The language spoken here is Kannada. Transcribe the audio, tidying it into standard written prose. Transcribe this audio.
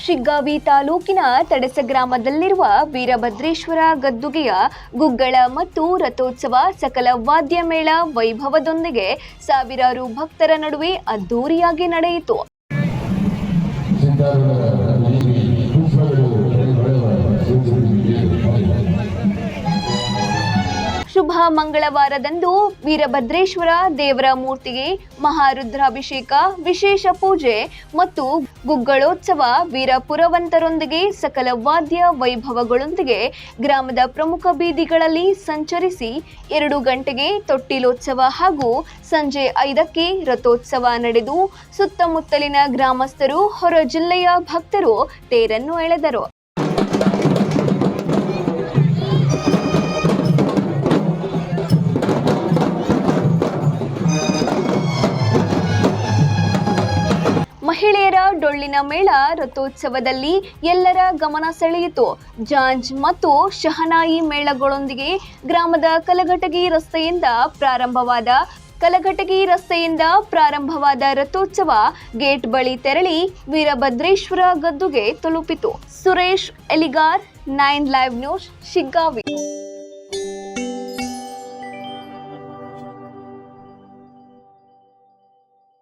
ಶಿಗ್ಗಾವಿ ತಾಲೂಕಿನ ತಡಸ ಗ್ರಾಮದಲ್ಲಿರುವ ವೀರಭದ್ರೇಶ್ವರ ಗದ್ದುಗೆಯ ಗುಗ್ಗಳ ಮತ್ತು ರಥೋತ್ಸವ ಸಕಲ ವಾದ್ಯ ಮೇಳ ವೈಭವದೊಂದಿಗೆ ಸಾವಿರಾರು ಭಕ್ತರ ನಡುವೆ ಅದ್ದೂರಿಯಾಗಿ ನಡೆಯಿತು. ಶುಭ ಮಂಗಳವಾರದಂದು ವೀರಭದ್ರೇಶ್ವರ ದೇವರ ಮೂರ್ತಿಗೆ ಮಹಾರುದ್ರಾಭಿಷೇಕ, ವಿಶೇಷ ಪೂಜೆ ಮತ್ತು ಗುಗ್ಗಳೋತ್ಸವ ವೀರಪುರವಂತರೊಂದಿಗೆ ಸಕಲ ವಾದ್ಯ ವೈಭವಗಳೊಂದಿಗೆ ಗ್ರಾಮದ ಪ್ರಮುಖ ಬೀದಿಗಳಲ್ಲಿ ಸಂಚರಿಸಿ 2 ಗಂಟೆಗೆ ತೊಟ್ಟಿಲೋತ್ಸವ ಹಾಗೂ ಸಂಜೆ 5ಕ್ಕೆ ರಥೋತ್ಸವ ನಡೆದು ಸುತ್ತಮುತ್ತಲಿನ ಗ್ರಾಮಸ್ಥರು, ಹೊರ ಜಿಲ್ಲೆಯ ಭಕ್ತರು ತೇರನ್ನು ಎಳೆದರು. ಮಹಿಳೆಯರ ಡೊಳ್ಳಿನ ಮೇಳ ರಥೋತ್ಸವದಲ್ಲಿ ಎಲ್ಲರ ಗಮನ ಸೆಳೆಯಿತು. ಜಾಂಜ್ ಮತ್ತು ಶಹನಾಯಿ ಮೇಳಗಳೊಂದಿಗೆ ಗ್ರಾಮದ ಕಲಘಟಗಿ ರಸ್ತೆಯಿಂದ ಪ್ರಾರಂಭವಾದ ರಥೋತ್ಸವ ಗೇಟ್ ಬಳಿ ತೆರಳಿ ವೀರಭದ್ರೇಶ್ವರ ಗದ್ದುಗೆ ತಲುಪಿತು. Suresh Eligar, 9 live news, Shiggavi.